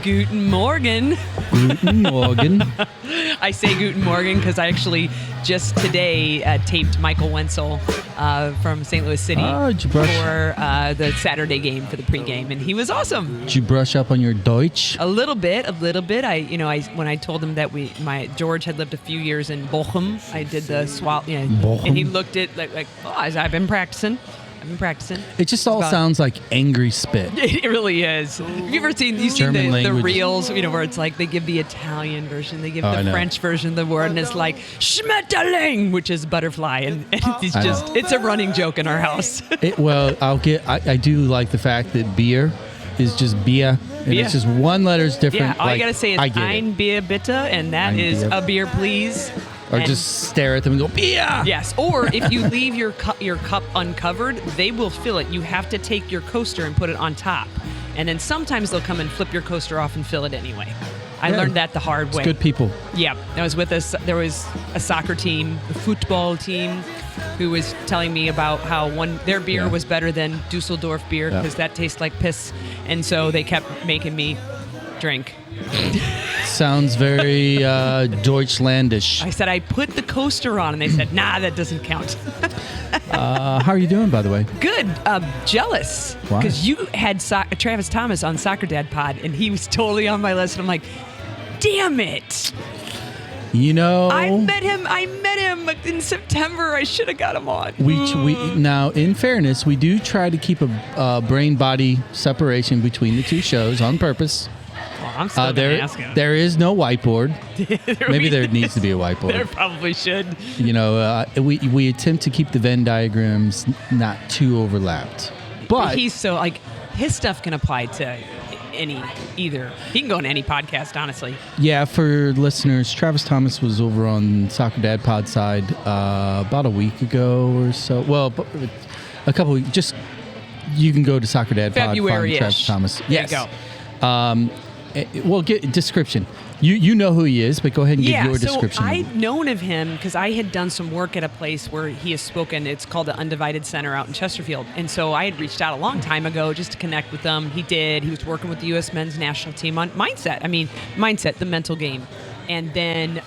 Guten Morgen. Guten Morgen. I say Guten Morgen because I actually just today taped Michael Wenzel from St. Louis City for the Saturday game for the pregame, and he was awesome. Did you brush up on your Deutsch? A little bit. When I told him that George had lived a few years in Bochum, I did the swap, Bochum? and he looked at like I've been practicing. It just all sounds like angry spit. It really is. Have you ever seen the reels, where it's like they give the Italian version, they give the French version of the word, and it's like Schmetterling, which is butterfly, and it's a running joke in our house. I do like the fact that beer is just beer, and it's just one letter's different. Yeah, all you gotta say is ein Bier bitte, and that is a beer, please. Or just stare at them and go, beer! Yes, or if you leave your cup uncovered, they will fill it. You have to take your coaster and put it on top. And then sometimes they'll come and flip your coaster off and fill it anyway. I learned that the hard way. It's good people. Yeah. I was with there was a soccer team, a football team, who was telling me about how their beer was better than Dusseldorf beer because that tastes like piss. And so they kept making me drink. Sounds very Deutschlandish. I said, I put the coaster on, and they said, nah, that doesn't count. How are you doing, by the way? Good. Jealous. Why? Because you had Travis Thomas on Soccer Dad Pod, and he was totally on my list, and I'm like, damn it. I met him in September. I should have got him on. Now, in fairness, we do try to keep a brain-body separation between the two shows on purpose. I'm still going to ask him. There is no whiteboard. Maybe there needs to be a whiteboard. There probably should. We attempt to keep the Venn diagrams not too overlapped. But he's so his stuff can apply to either. He can go on any podcast, honestly. Yeah, for listeners, Travis Thomas was over on Soccer Dad Pod side about a week ago or so. Well, a couple weeks. Just you can go to Soccer Dad Pod. February-ish. Travis Thomas. Yes. There you go. Well, get description. You know who he is, but go ahead and give your description. So I'd known of him because I had done some work at a place where he has spoken. It's called the Undivided Center out in Chesterfield. And so I had reached out a long time ago just to connect with him. He did. He was working with the U.S. men's national team on mindset, the mental game. And then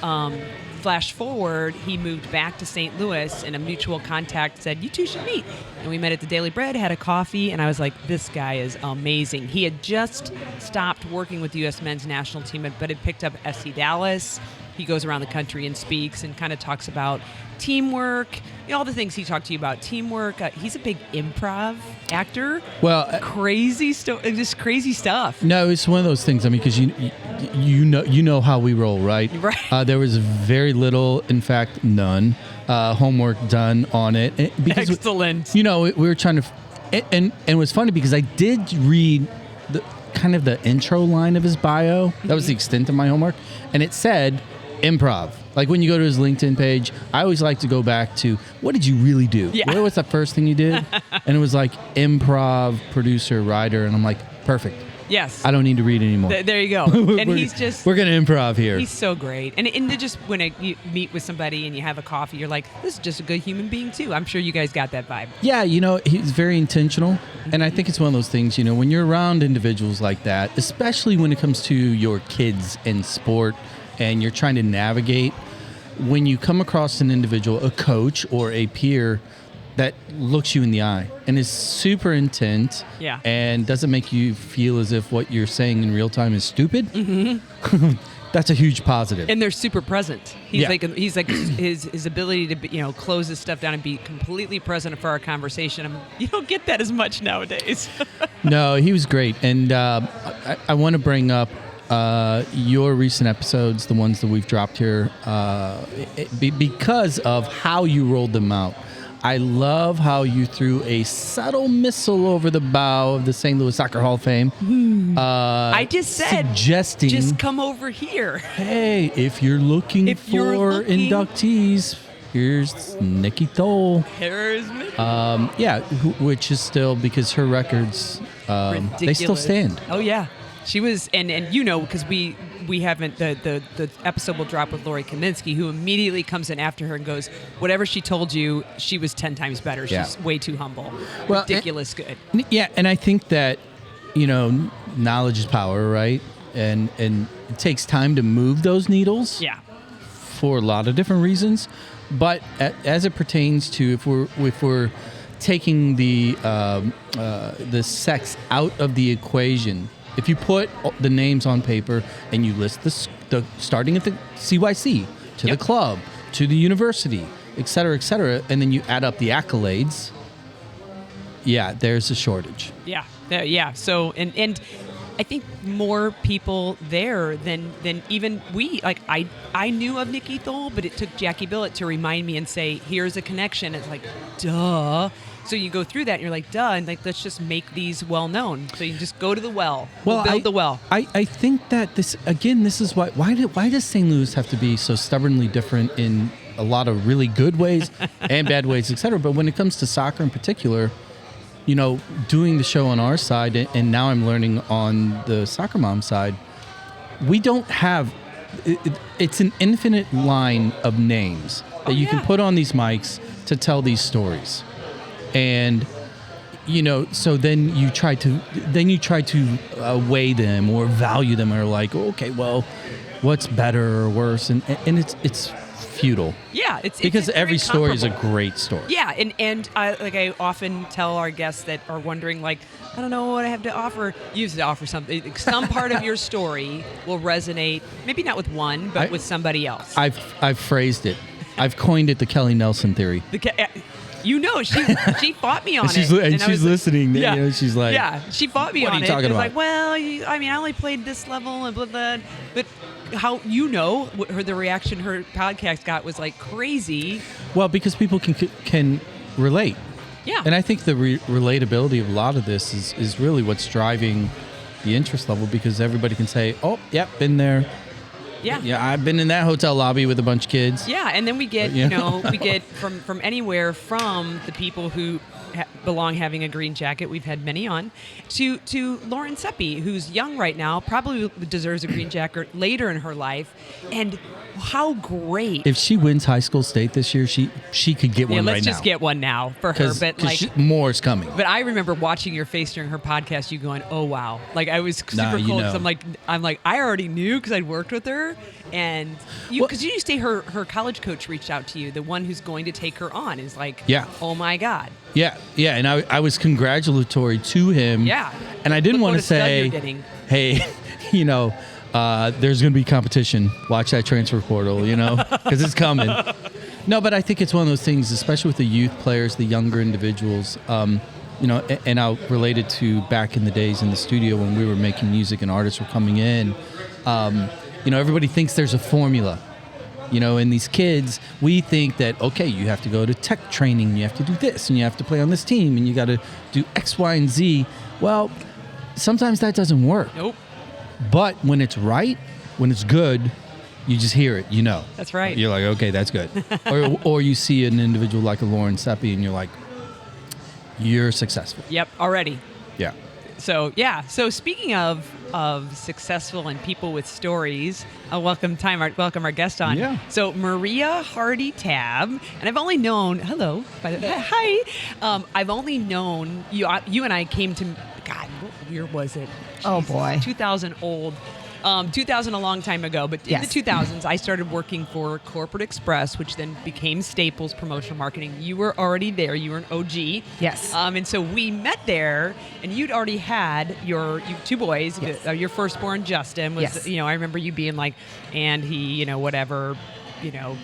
flash forward, he moved back to St. Louis, and a mutual contact said, you two should meet. And we met at the Daily Bread, had a coffee, and I was like, this guy is amazing. He had just stopped working with the U.S. men's national team, but had picked up SC Dallas. He goes around the country and speaks and kind of talks about teamwork, all the things he talked to you about, teamwork. He's a big improv actor. Well, just crazy stuff. No, it's one of those things. I mean, because you know how we roll, right? Right. There was very little, in fact, none homework done on it. Because excellent. We were trying to, and it was funny because I did read the intro line of his bio. That was the extent of my homework, and it said improv. Like when you go to his LinkedIn page, I always like to go back to, what did you really do? Yeah. What was the first thing you did? And it was like improv, producer, writer, and I'm like, perfect. Yes. I don't need to read anymore. There you go. And we're going to improv here. He's so great. And just when you meet with somebody and you have a coffee, you're like, this is just a good human being too. I'm sure you guys got that vibe. Yeah, he's very intentional. And I think it's one of those things, when you're around individuals like that, especially when it comes to your kids and sport, and you're trying to navigate, when you come across an individual, a coach or a peer that looks you in the eye and is super intent and doesn't make you feel as if what you're saying in real time is stupid, that's a huge positive. And they're super present. He's like his ability to close his stuff down and be completely present for our conversation. You don't get that as much nowadays. No, he was great. And I want to bring up your recent episodes, the ones that we've dropped here, because of how you rolled them out. I love how you threw a subtle missile over the bow of the St. Louis Soccer Hall of Fame. I just said, suggesting, just come over here. Hey, if you're looking for inductees, here's Nikki Thole. Here's me. Which is still, because her records, they still stand. Oh yeah. She was, and because we haven't, the episode will drop with Lori Kaminsky, who immediately comes in after her and goes, whatever she told you, she was 10 times better. She's way too humble. Well, ridiculous good. Yeah, and I think that, knowledge is power, right? and it takes time to move those needles. Yeah. For a lot of different reasons, but as it pertains to if we're taking the sex out of the equation, if you put the names on paper and you list the starting at the CYC to the club to the university, et cetera, and then you add up the accolades, there's a shortage. Yeah. So and I think more people there than even we. Like I knew of Nikki Thole, but it took Jackie Billett to remind me and say, here's a connection. It's like, duh. So you go through that and you're like, duh, and like, let's just make these well known. So you just go to the well. We'll build the well. I think that this is why does St. Louis have to be so stubbornly different in a lot of really good ways and bad ways, et cetera. But when it comes to soccer in particular, you know, doing the show on our side, and now I'm learning on the Soccer Mom side, we don't have, it's an infinite line of names that you can put on these mics to tell these stories. And, you know, so then you try to weigh them or value them, or like, okay, well, what's better or worse? And it's futile. Yeah, it's because every story is a comparable. great story. Yeah, and I often tell our guests that are wondering, like, I don't know what I have to offer. You have to offer something. Some part of your story will resonate, maybe not with one, but with somebody else. I've phrased it. I've coined it the Kelly Nelson theory. You know, she fought me on and she's, it. And she's listening. Yeah. You know, she's like, she fought me what on are you it. talking It was about? like, well, I only played this level and blah, blah. But how, you know, the reaction her podcast got was like crazy. Well, because people can relate. Yeah. And I think the relatability of a lot of this is really what's driving the interest level, because everybody can say, oh, yep, been there. Yeah, I've been in that hotel lobby with a bunch of kids. Yeah, and then we get, we get from anywhere from the people who belong having a green jacket, we've had many on, to Lauren Seppi, who's young right now, probably deserves a green jacket later in her life. And how great. If she wins high school state this year, she could get one right now. Let's just get one now for her. But like, more is coming. But I remember watching your face during her podcast, you going, oh, wow. Like, I was super cool because I'm like, I already knew because I'd worked with her. And because you say her college coach reached out to you, the one who's going to take her on is like, oh my God. Yeah. And I was congratulatory to him. Yeah. And I didn't want to say, hey, you know, there's going to be competition. Watch that transfer portal, you know, because it's coming. No, but I think it's one of those things, especially with the youth players, the younger individuals, you know, and I'll relate it to back in the days in the studio when we were making music and artists were coming in. You know, everybody thinks there's a formula. You know, and these kids, we think that, okay, you have to go to tech training, you have to do this, and you have to play on this team, and you got to do X, Y, and Z. Well, sometimes that doesn't work. Nope. But when it's right, when it's good, you just hear it, you know. That's right. You're like, okay, that's good. or you see an individual like a Lauren Seppi, and you're like, you're successful. Yep, already. Yeah. So speaking of successful and people with stories, welcome our guest on. Yeah. So Maria Hardy Tabb, and I've only known, hello, by the way, hi. I've only known you. You and I came to, God, what year was it? Oh boy, 2000 old. 2000 a long time ago, but in the 2000s, I started working for Corporate Express, which then became Staples Promotional Marketing. You were already there. You were an OG. Yes. And so we met there, and you'd already had you two boys. Yes. Your firstborn, Justin, was, you know, I remember you being like, and he, you know, whatever, you know,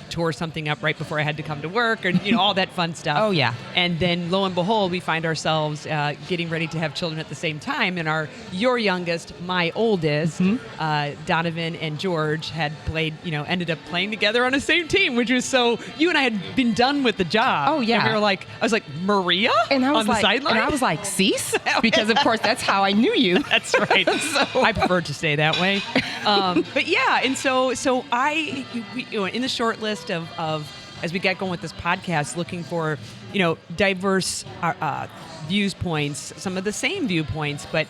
tore something up right before I had to come to work, or you know, all that fun stuff. Oh yeah. And then lo and behold, we find ourselves getting ready to have children at the same time. And your youngest, my oldest, Donovan and George had played, you know, ended up playing together on the same team, which was so. You and I had been done with the job. Oh yeah. And we were like, I was like, Maria, and I was on like, the sideline, and I was like, Siess, because of course that's how I knew you. That's right. So I prefer to stay that way. But yeah, and so we, you know, in the short list of as we get going with this podcast, looking for, you know, diverse viewpoints, some of the same viewpoints, but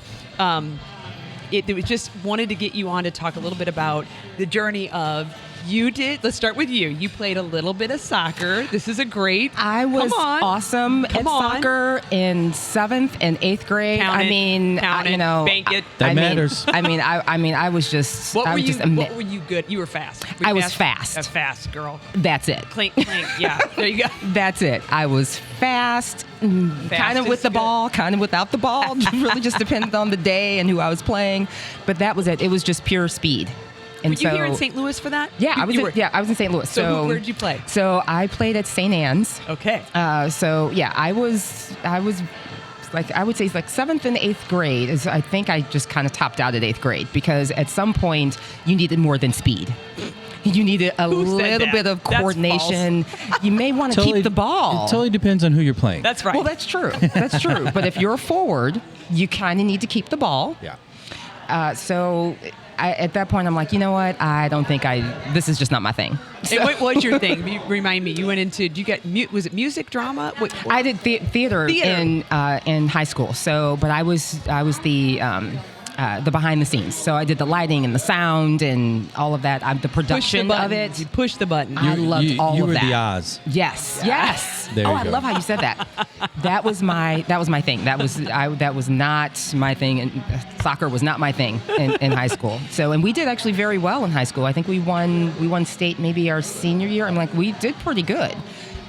it was just wanted to get you on to talk a little bit about the journey of You did. Let's start with you. You played a little bit of soccer. This is a great. I was awesome at soccer in 7th and 8th grade. Count it, bank it. That matters. I was just. What I were was you? just What were you good? You were fast. Were you I was fast. A fast girl. That's it. Clink, clink. Yeah, there you go. That's it. I was fast, kind of is with the good. ball, kind of without the ball. Really just depended on the day and who I was playing. But that was it. It was just pure speed. And Were you here in St. Louis for that? Yeah, I was in St. Louis. So where did you play? So I played at St. Anne's. Okay. I was like, I would say it's like 7th and 8th grade. I think I just kind of topped out at 8th grade because at some point you needed more than speed. You needed a little bit of coordination. You may want to keep the ball. It totally depends on who you're playing. That's right. Well, that's true. That's true. But if you're a forward, you kind of need to keep the ball. Yeah. At that point, I'm like, you know what? I don't think this is just not my thing. So. What was your thing? Remind me. You went into, was it music, drama? What? I did theater in high school. So, but I was the behind the scenes. So I did the lighting and the sound and all of that. The production of it. You pushed the button. I loved all you of were that. the Oz. Yes. There you I go. love how you said that. That was my thing. That was not my thing. And soccer was not my thing in high school. So, and we did actually very well in high school. I think we won state maybe our senior year. I'm like, we did pretty good.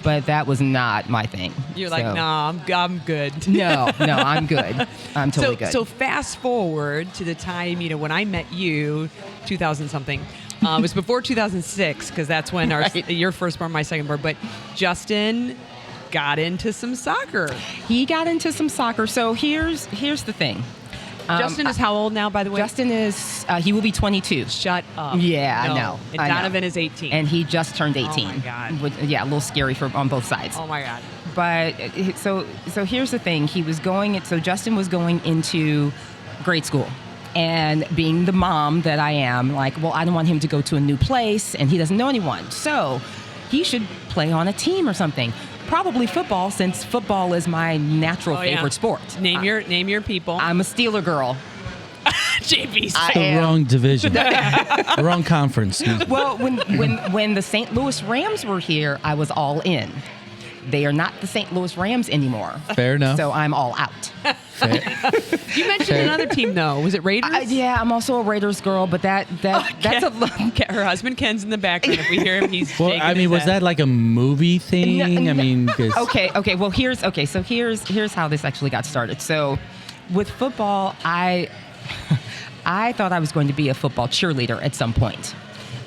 But that was not my thing. You're like, nah, I'm good. No, I'm good. I'm totally good. So fast forward to the time, when I met you, 2000 something. It was before 2006 because that's when your first born, my second born. But Justin got into some soccer. He got into some soccer. So here's the thing. Justin is how old now, by the way? Justin is, he will be 22. Shut up. Yeah, I know. And Donovan is 18. And he just turned 18. Oh, my God. Yeah, a little scary on both sides. Oh, my God. But so here's the thing. Justin was going into grade school. And being the mom that I am, like, well, I don't want him to go to a new place and he doesn't know anyone. So he should play on a team or something. Probably football, since football is my natural favorite sport. Name your people. I'm a Steeler girl. JP's. The wrong division. The wrong conference. Well, when the St. Louis Rams were here, I was all in. They are not the St. Louis Rams anymore. Fair enough. So I'm all out. Fair. You mentioned another team, though. Was it Raiders? Yeah, I'm also a Raiders girl, but that's her husband Ken's in the background. If we hear him, he's Well, shaking I mean, his was head. that like a movie thing? I mean, 'cause- Okay. Well, here's how this actually got started. So, with football, I thought I was going to be a football cheerleader at some point.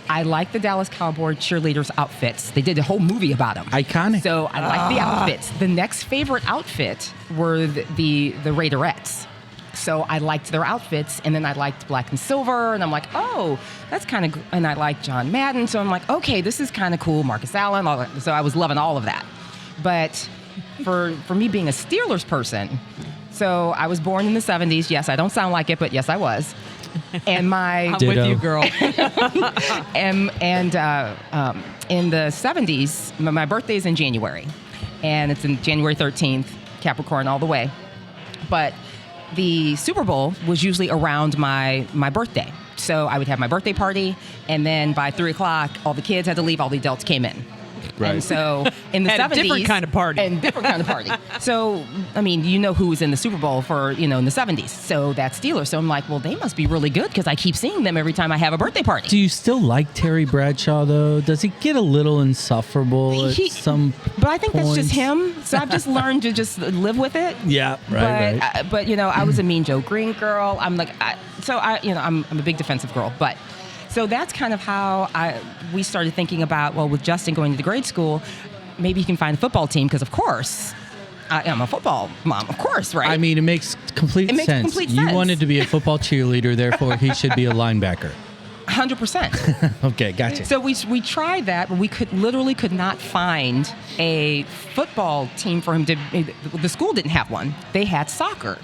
I like the Dallas Cowboy cheerleaders' outfits. They did a whole movie about them. Iconic. So I like the outfits. The next favorite outfit were the Raiderettes. So I liked their outfits, and then I liked black and silver, and I'm like, oh, that's kind of. And I like John Madden, so I'm like, okay, this is kind of cool. Marcus Allen. All that. So I was loving all of that. But for me being a Steelers person, so I was born in the 70s. Yes, I don't sound like it, but yes, I was. And I'm Ditto. with you, girl. and in the 70s, my birthday is in January, and it's in January 13th, Capricorn all the way. But the Super Bowl was usually around my birthday. So I would have my birthday party, and then by 3 o'clock, all the kids had to leave, all the adults came in. Right. And so in the Had 70s. a different kind of party. And different kind of party. So, I mean, who was in the Super Bowl for, in the 70s. So that's Steelers. So I'm like, well, they must be really good because I keep seeing them every time I have a birthday party. Do you still like Terry Bradshaw, though? Does he get a little insufferable at some But I think that's just points? him. So I've just learned to just live with it. Yeah, right. But I was a Mean Joe Green girl. I'm like, I'm a big defensive girl. But so that's kind of how we started thinking about, well, with Justin going to the grade school, maybe he can find a football team because, of course, I'm a football mom, of course, right? I mean, it makes complete It makes sense. complete You sense. wanted to be a football cheerleader, therefore he should be a linebacker. 100%. Okay, gotcha. So we tried that, but we could not find a football team for him to. The school didn't have one. They had soccer.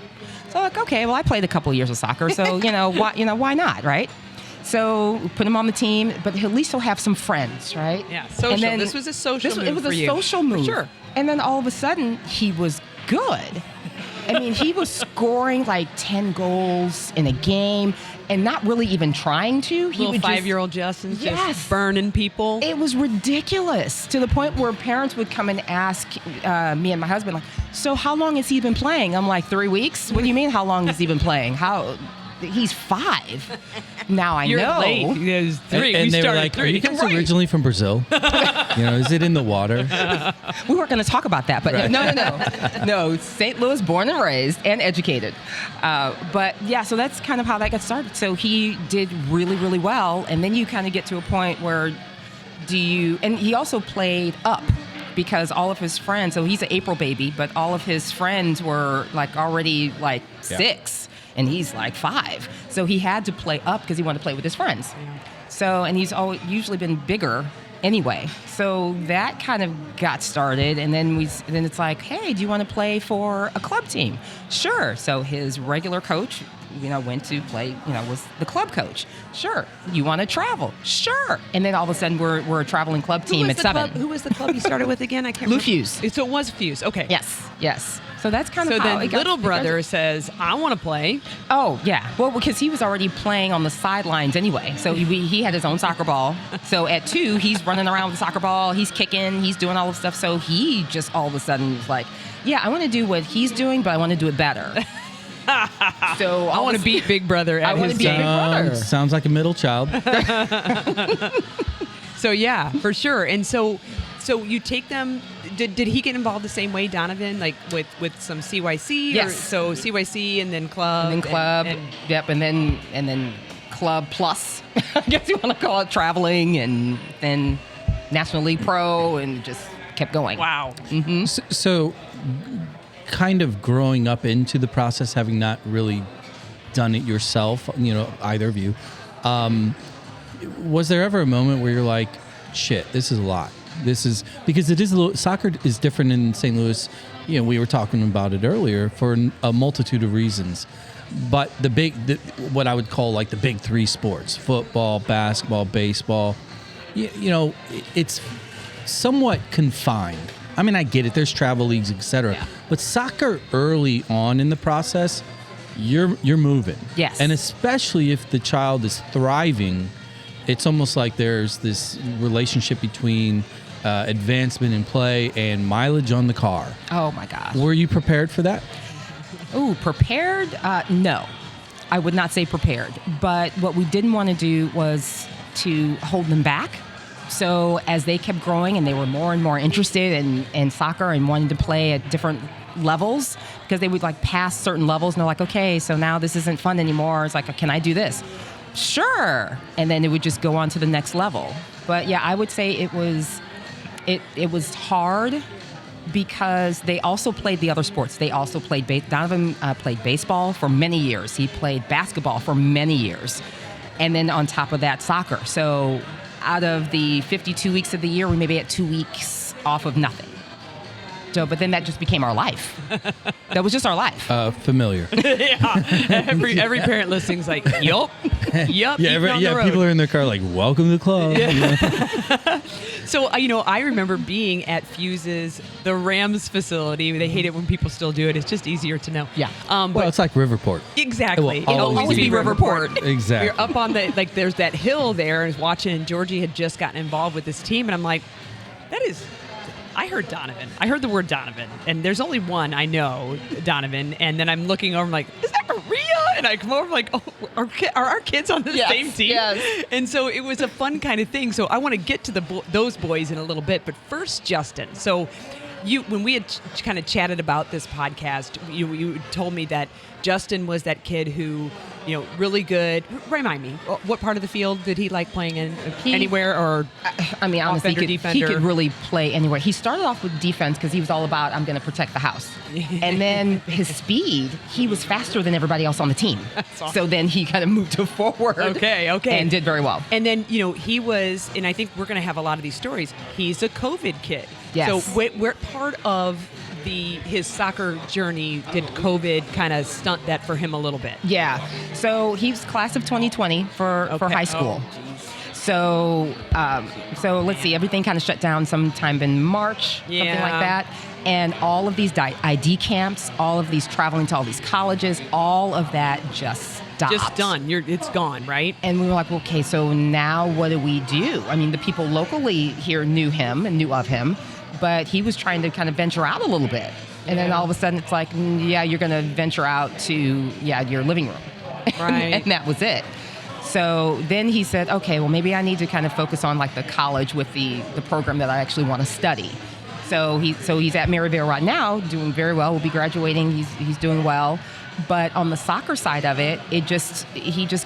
So like, okay, well, I played a couple of years of soccer, so why not, right? So put him on the team, but at least he'll have some friends, right? Yeah, social. And then This was a social move It was for a you. social move. For sure. And then all of a sudden, he was good. I mean, he was scoring like 10 goals in a game and not really even trying to. He Little would 5-year-old Justin Yes. just burning people. It was ridiculous to the point where parents would come and ask me and my husband, like, so how long has he been playing? I'm like, 3 weeks? What do you mean, how long has he been playing? He's 5. Now I You're know. late. It was 3. And we they were started like, 3. "Are you guys originally from Brazil? Is it in the water?" We weren't going to talk about that, but Right. no. St. Louis, born and raised and educated. But yeah, so that's kind of how that got started. So he did really, really well, and then you kind of get to a point where and he also played up because all of his friends. So he's an April baby, but all of his friends were like already like 6. And he's like 5. So he had to play up because he wanted to play with his friends. Yeah. So, and he's usually been bigger anyway. So that kind of got started. And then it's like, hey, do you want to play for a club team? Sure. So his regular coach, went to play, was the club coach. Sure. You want to travel? Sure. And then all of a sudden we're a traveling club team at 7. Who was the club you started with again? I can't remember. Fuse. So it was Fuse. Okay. Yes. So that's kind of So how then it got, little brother says, I want to play. Oh, yeah. Well, because he was already playing on the sidelines anyway. So he had his own soccer ball. So at 2, he's running around with the soccer ball. He's kicking. He's doing all the stuff. So he just all of a sudden was like, yeah, I want to do what he's doing, but I want to do it better. So I want to beat Big Brother at his beat Big game. Brother. Sounds like a middle child. So yeah, for sure. And so you take them. Did he get involved the same way, Donovan, like with some CYC? Yes. So CYC and then club. And then club. Yep. And then club plus. I guess you want to call it traveling, and then National League Pro, and just kept going. Wow. Mm-hmm. So, kind of growing up into the process, having not really done it yourself, either of you, was there ever a moment where you're like, shit, this is a lot? This is because it is soccer is different in St. Louis. We were talking about it earlier for a multitude of reasons. But what I would call like the big 3 sports: football, basketball, baseball. It's somewhat confined. I mean, I get it. There's travel leagues, etc. Yeah. But soccer early on in the process, you're moving. Yes. And especially if the child is thriving, it's almost like there's this relationship between advancement in play and mileage on the car. Oh my gosh. Were you prepared for that? Ooh, prepared? No. I would not say prepared. But what we didn't want to do was to hold them back. So as they kept growing and they were more and more interested in soccer and wanting to play at different levels, because they would like pass certain levels and they're like, okay, so now this isn't fun anymore. It's like, can I do this? Sure. And then it would just go on to the next level. But yeah, I would say it was hard because they also played the other sports. They also played Donovan played baseball for many years. He played basketball for many years. And then on top of that, soccer. So out of the 52 weeks of the year, we maybe had 2 weeks off of nothing. So, but then that just became our life. That was just our life. Familiar. Yeah. Every parent listening's like, yup. Yeah, people are in their car like, welcome to the club. Yeah. So, I remember being at Fuse's, the Rams facility. They hate it when people still do it. It's just easier to know. Yeah. Well, it's like Riverport. Exactly. It will It'll always be Riverport. Exactly. You're up on there's that hill there, and watching, and Georgie had just gotten involved with this team, and I'm like, I heard Donovan. I heard the word Donovan, and there's only one I know, Donovan. And then I'm looking over, I'm like, is that Maria? And I come over, I'm like, oh, are our kids on the same team? Yes. And so it was a fun kind of thing. So I want to get to those boys in a little bit, but first, Justin. So when we had kind of chatted about this podcast, you told me that Justin was that kid who, really good. Remind me, what part of the field did he like playing in? Anywhere or? I mean, honestly, offender, he could really play anywhere. He started off with defense because he was all about, I'm going to protect the house. And then his speed, he was faster than everybody else on the team. That's awesome. So then he kind of moved to forward. Okay. And did very well. And then, he was, and I think we're going to have a lot of these stories, he's a COVID kid. Yes. So where part of his soccer journey did COVID kind of stunt that for him a little bit? Yeah. So he was class of 2020 for high school. Oh, So let's see, everything kind of shut down sometime in March, something like that. And all of these ID camps, all of these traveling to all these colleges, all of that just stopped. Just done. It's gone, right? And we were like, okay, so now what do we do? I mean, the people locally here knew him and knew of him, but he was trying to kind of venture out a little bit. And then all of a sudden it's like, yeah, you're going to venture out to, your living room. Right. And that was it. So then he said, okay, well, maybe I need to kind of focus on like the college with the program that I actually want to study. So he's at Maryville right now, doing very well. Will be graduating. He's doing well. But on the soccer side of it, he just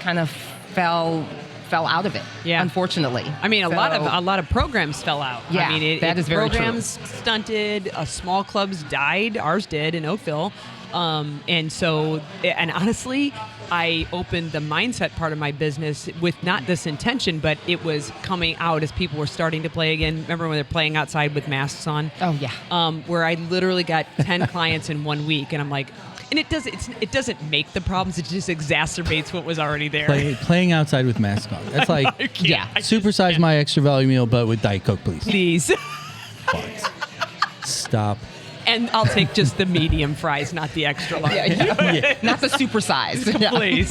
kind of fell out of it. Yeah. Unfortunately. I mean, a lot of programs fell out. Yeah. I mean, that is very true. Programs stunted. Small clubs died. Ours did in Oakville. And honestly, I opened the mindset part of my business with not this intention, but it was coming out as people were starting to play again. Remember when they're playing outside with masks on? Oh, yeah. Where I literally got 10 clients in 1 week, and I'm like, and it doesn't make the problems, it just exacerbates what was already there. Playing outside with masks on. That's like, supersize my extra value meal, but with Diet Coke, please. Please. But stop. And I'll take just the medium fries, not the extra large. Not the supersized. Please.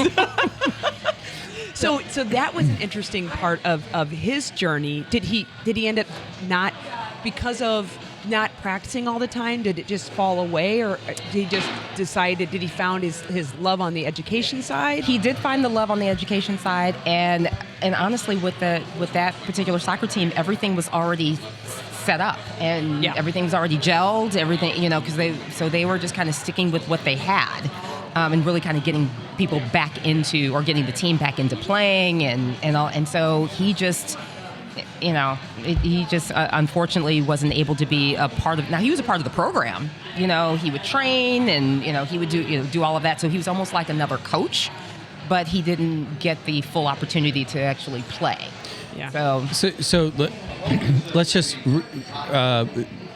So that was an interesting part of his journey. Did he end up not, because of not practicing all the time, did it just fall away, or did he just decide, did he found his love on the education side? He did find the love on the education side, and honestly, with that particular soccer team, everything was already set up, and everything's already gelled, everything, because they were just kind of sticking with what they had, and really kind of getting people back into, or getting the team back into playing, and all, and so he just, unfortunately wasn't able to be a part of. Now he was a part of the program, he would train, and he would do all of that, so he was almost like another coach, but he didn't get the full opportunity to actually play. Yeah. So let's just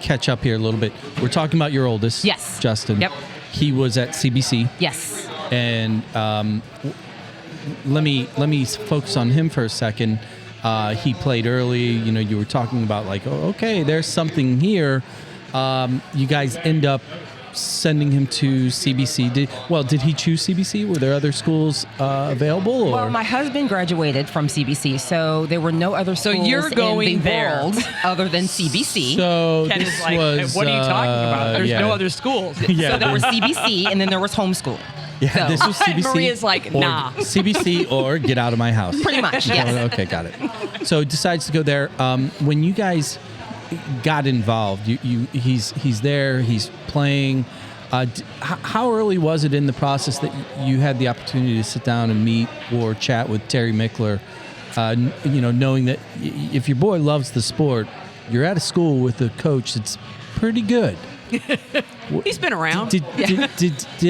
catch up here a little bit. We're talking about your oldest, yes, Justin. Yep. He was at CBC. Yes. And let me focus on him for a second. He played early. You were talking about like, oh, okay, there's something here. You guys end up sending him to CBC. Did he choose CBC? Were there other schools available? Or? Well, my husband graduated from CBC, so there were no other schools you're going in the there. world other than CBC. So Ken this is like, was, what are you talking about? There's no other schools. So there was CBC, and then there was homeschool. Yeah, so. This was CBC. Maria's like, nah. CBC or get out of my house. Pretty much, yes. Okay, got it. So decides to go there. When you guys got involved, he's there, he's playing. How early was it in the process that you had the opportunity to sit down and meet or chat with Terry Mickler, knowing that if your boy loves the sport, you're at a school with a coach that's pretty good? He's been around. Did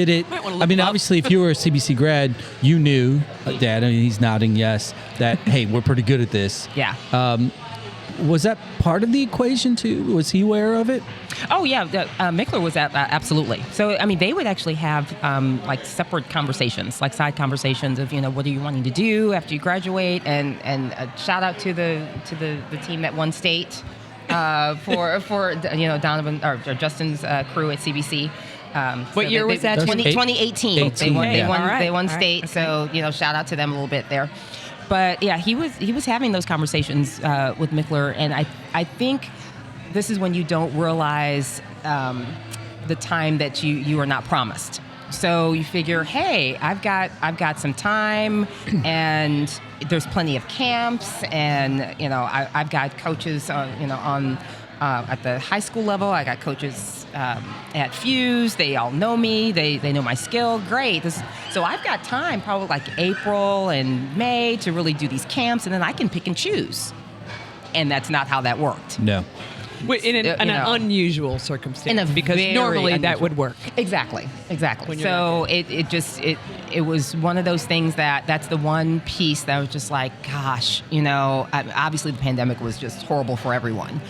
it? I mean, obviously, if you were a CBC grad, you knew, Dad, I mean, he's nodding yes, that, hey, we're pretty good at this. Yeah. Was that part of the equation, too? Was he aware of it? Oh, yeah. Mickler was absolutely. So, I mean, they would actually have like separate conversations, like side conversations of, what are you wanting to do after you graduate? And shout out to the team that won state for Donovan or Justin's crew at CBC. What year was that? 2018. They won state. Right. So, shout out to them a little bit there. But yeah, he was having those conversations with Mickler, and I think this is when you don't realize the time that you are not promised. So you figure, hey, I've got some time, and there's plenty of camps, and I've got coaches on at the high school level. I got coaches at Fuse. They all know me. They know my skill. Great. So I've got time, probably like April and May, to really do these camps, and then I can pick and choose. And that's not how that worked. No. In an unusual circumstance, because normally that would work. Exactly. So it was one of those things that's the one piece that was just like, gosh, obviously the pandemic was just horrible for everyone,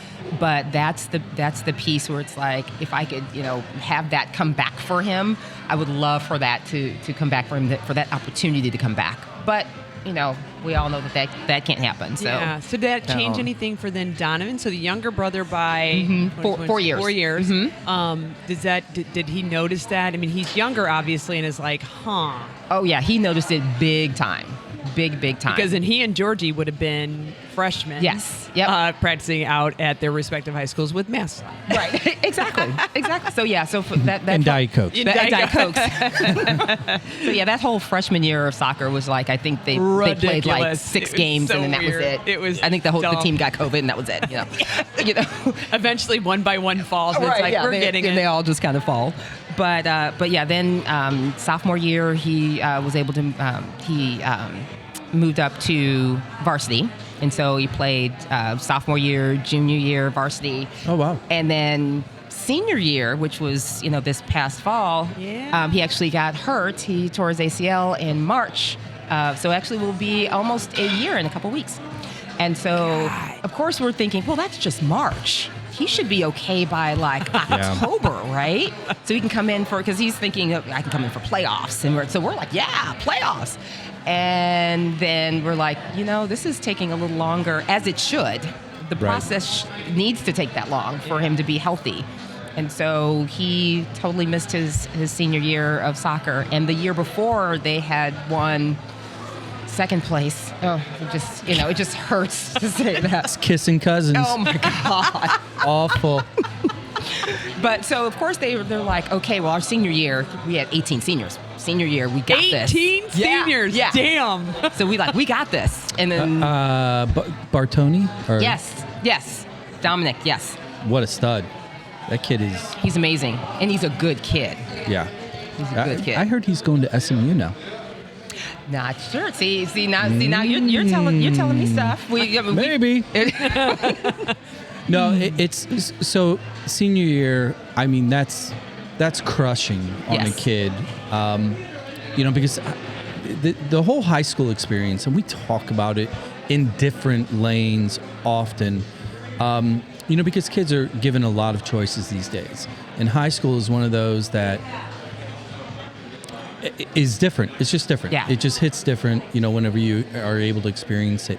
but that's the piece where it's like, if I could have that come back for him, I would love for that to come back for him, for that opportunity to come back. But we all know that can't happen. So yeah. So did that change So- anything for then Donovan? So the younger brother by 4 years. 4 years. Did he notice that? I mean, he's younger, obviously, and is like, huh. Oh yeah, he noticed it big time, big time. Because then he and Georgie would have been freshmen. Yes. Yep. Practicing out at their respective high schools with masks. Right. exactly. So yeah. So for that And Diet Coke. Diet Cokes. So yeah, that whole freshman year of soccer was like, I think they played like Ridiculous. 6 It was games so and then that weird. was it. It was I think the dumb. team got COVID and that was it. Eventually, one by one falls. And it's like, we're getting it. They all just kind of fall. But yeah, then sophomore year he was able to he moved up to varsity, and so he played sophomore year, junior year, varsity. Oh, wow. And then senior year, which was this past fall, Yeah. he actually got hurt. He tore his ACL in March, so actually will be almost a year in a couple weeks. And so, of course, we're thinking, well, that's just March. He should be okay by like October, right? So he can come in because he's thinking, I can come in for playoffs. And we're like, yeah, playoffs. And then we're like, this is taking a little longer, as it should. The process needs to take that long for him to be healthy. And so he totally missed his senior year of soccer. And the year before, they had won second place. Oh, it just hurts to say that. It's kissing cousins. Oh my God. Awful. But so of course they're like, okay, well our senior year we had 18 seniors. Senior year we got this. 18 seniors. Yeah. Damn. So we got this. And then Bartoni? Or yes, Dominic, yes, What a stud. That kid is, he's amazing, and he's a good kid. yeah. He's a good kid. I heard he's going to SMU now. Not sure. See now you're telling me stuff. Maybe. No, it's so senior year. I mean, that's crushing on a Yes. kid. Because the whole high school experience, and we talk about it in different lanes often. Because kids are given a lot of choices these days, and high school is one of those that is different. It's just different. Yeah. It just hits different, whenever you are able to experience it.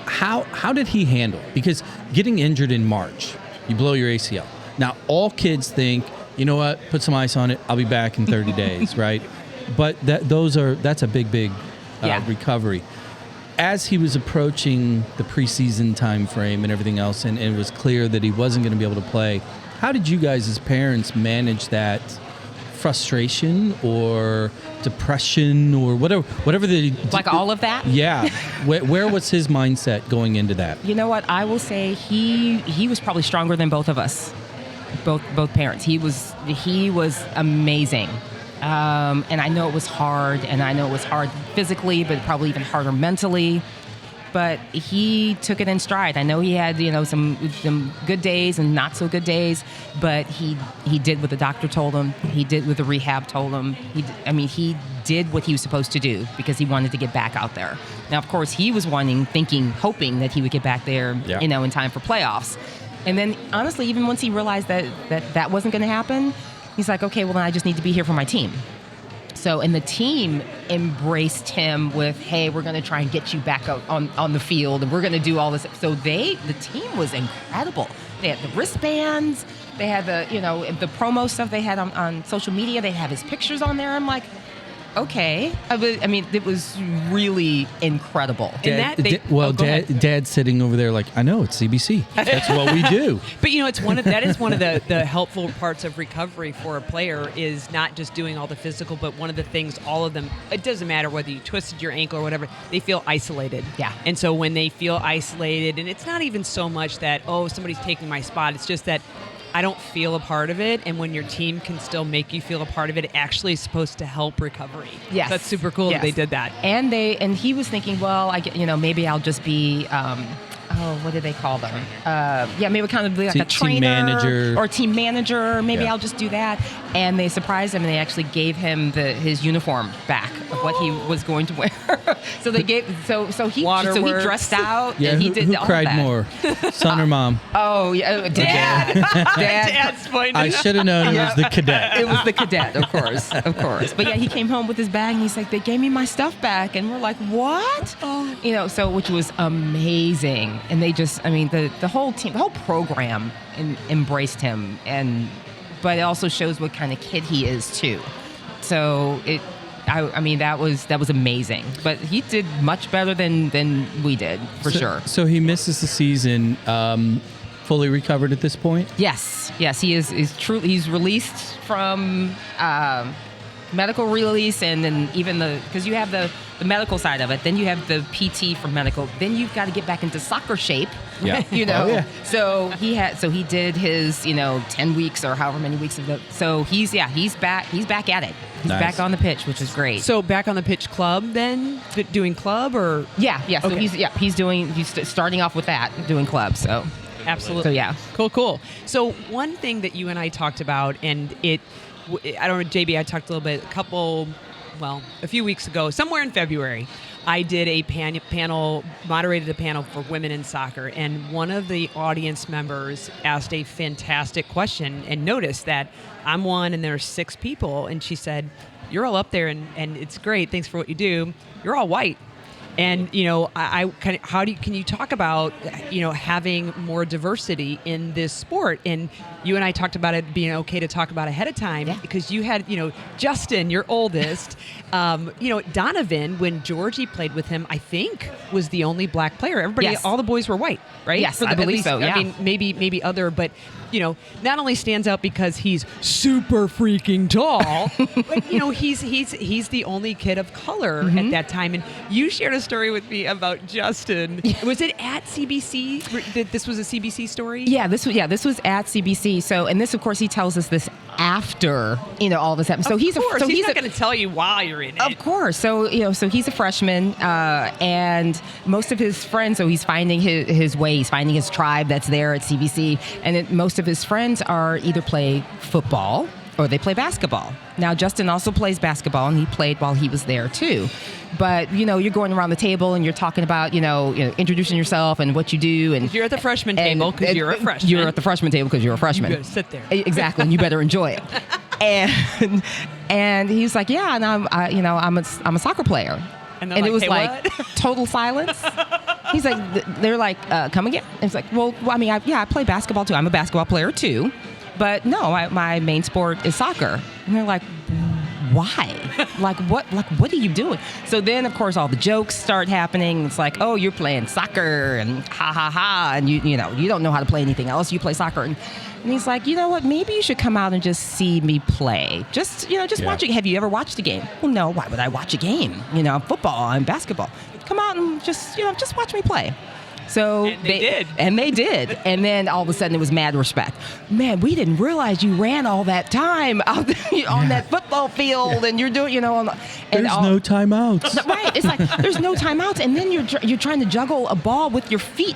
How did he handle? Because getting injured in March, you blow your ACL. Now, all kids think, you know what, put some ice on it, I'll be back in 30 days, right? But that's a big recovery. As he was approaching the preseason time frame and everything else, and it was clear that he wasn't going to be able to play, how did you guys as parents manage that frustration or depression or whatever Like all of that? Yeah. Where was his mindset going into that? You know what? I will say he was probably stronger than both of us, both parents. He was amazing, and I know it was hard, and I know it was hard physically, but probably even harder mentally. But he took it in stride. I know he had some good days and not so good days, but he did what the doctor told him. He did what the rehab told him. He did what he was supposed to do because he wanted to get back out there. Now, of course, he was hoping that he would get back there, in time for playoffs. And then, honestly, even once he realized that wasn't going to happen, he's like, okay, well, then I just need to be here for my team. So, and the team embraced him with, hey, we're going to try and get you back out on the field, and we're going to do all this. So the team was incredible. They had the wristbands. They had the promo stuff they had on social media. They have his pictures on there. I'm like, okay. It was really incredible. Dad's sitting over there like, I know, it's CBC. That's what we do. But that is one of the helpful parts of recovery for a player is not just doing all the physical, but one of the things, all of them, it doesn't matter whether you twisted your ankle or whatever, they feel isolated. Yeah. And so when they feel isolated, and it's not even so much that, oh, somebody's taking my spot, it's just that I don't feel a part of it, and when your team can still make you feel a part of it, it actually is supposed to help recovery. Yes. That's super cool that they did that. And he was thinking, well, maybe I'll just be what do they call them? Maybe kind of like a Team trainer manager. or team manager. Maybe Yeah. I'll just do that. And they surprised him, and they actually gave him his uniform back of what he was going to wear. So they gave he dressed out. Yeah, and he who, did who all cried that. more, son or mom? Oh yeah, Dad. Dad's pointing. I should have known it was the cadet. It was the cadet, of course. But yeah, he came home with his bag, and he's like, they gave me my stuff back. And we're like, what? So which was amazing. And they just, the whole team, the whole program embraced him. But it also shows what kind of kid he is, too. So that was amazing. But he did much better than we did, for sure. So he misses the season. Fully recovered at this point? Yes, he is truly. He's released from medical release, and then even because you have the medical side of it, then you have the PT for medical, then you've got to get back into soccer shape. Yeah. Oh, yeah. So he did his 10 weeks or however many weeks of the. So he's back at it. He's Nice. back on the pitch, which is great. So back on the pitch club then, doing club or yeah. So Okay. he's starting off with that, doing club. So absolutely. So yeah. Cool. So one thing that you and I talked about, and I don't know, JB, I talked a little bit, a few weeks ago, somewhere in February, I did a moderated a panel for women in soccer, and one of the audience members asked a fantastic question and noticed that I'm one and there's 6 people, and she said, you're all up there and it's great, thanks for what you do, you're all white. And can you talk about having more diversity in this sport? And you and I talked about it being okay to talk about ahead of time, because you had Justin, your oldest, Donovan, when Georgie played with him, I think was the only black player. All the boys were white, right? Yes, I believe so. Yeah. I mean, maybe other, but not only stands out because he's super freaking tall, but he's the only kid of color at that time. And you shared a story with me about Justin. Was it at CBC? This was a CBC story? Yeah, this was at CBC. So, and this, of course, he tells us this after all this happened. So he's not going to tell you while you're in it. Of course. So so he's a freshman, and most of his friends. So he's finding his way. He's finding his tribe that's there at CBC, and most of his friends are either play football or they play basketball. Now, Justin also plays basketball, and he played while he was there too. But you're going around the table and you're talking about introducing yourself and what you do, and you're at the freshman table because you're a freshman. You're at the freshman table because you're a freshman. You gotta sit there. Exactly, and you better enjoy it. And he's like, yeah, and I'm a soccer player. And it was "Hey, like what?" total silence. He's like, they're like, come again? And it's like, well, I play basketball too. I'm a basketball player too, but no, my main sport is soccer. And they're like, why? What are you doing? So then, of course, all the jokes start happening. It's like, oh, you're playing soccer, and ha ha ha, and you don't know how to play anything else. You play soccer, and he's like, you know what? Maybe you should come out and just see me play. Just watch it. Have you ever watched a game? Well, no. Why would I watch a game? Football and basketball. Come out and just watch me play. So and they did. And then all of a sudden it was mad respect. Man, we didn't realize you ran all that time out on that football field, and you're doing, There's no timeouts. Right. It's like there's no timeouts, and then you're trying to juggle a ball with your feet.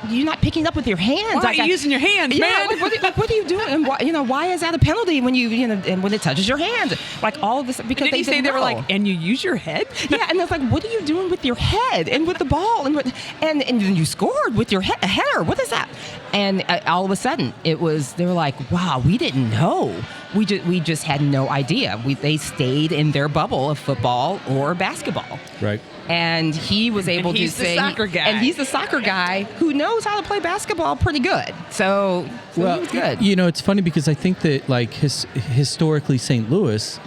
You're not picking it up with your hands. Why are you using your hands, man? What are you doing? And why is that a penalty when and when it touches your hand? Like all of this because Did he say they were like, and you use your head? Yeah, and it's like, what are you doing with your head and with the ball and then you scored with your header? What is that? And all of a sudden, they were like, wow, we didn't know. We just had no idea. They stayed in their bubble of football or basketball. Right. And he was able to say, and he's the soccer guy who knows how to play basketball pretty good. So he was good. It's funny because I think that historically St. Louis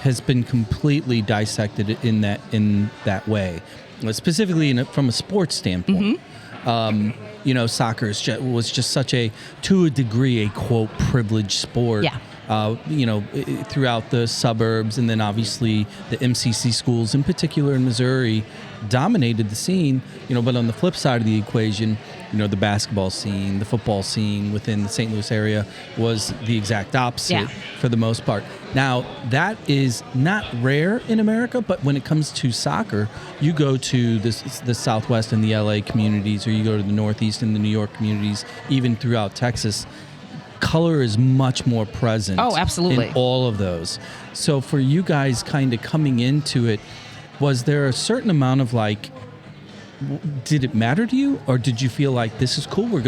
has been completely dissected in that way, specifically from a sports standpoint. Soccer was just such to a degree, a quote privileged sport. Yeah. throughout the suburbs, and then obviously the MCC schools in particular in Missouri dominated the scene. But on the flip side of the equation, the basketball scene, the football scene within the St. Louis area was the exact opposite for the most part. Now, that is not rare in America, but when it comes to soccer, you go to the Southwest and the LA communities, or you go to the Northeast and the New York communities, even throughout Texas, color is much more present. Oh, absolutely. In all of those. So for you guys kind of coming into it, was there a certain amount of did it matter to you, or did you feel like this is cool? We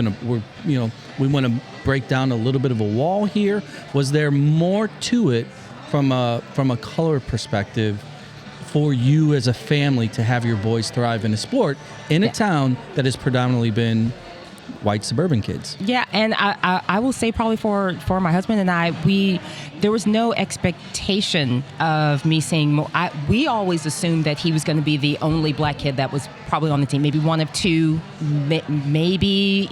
want to break down a little bit of a wall here. Was there more to it from a color perspective for you as a family to have your boys thrive in a sport in a town that has predominantly been white suburban kids? Yeah, and I will say probably for my husband and I, there was no expectation of me saying more. We always assumed that he was going to be the only black kid that was probably on the team, maybe one of two, maybe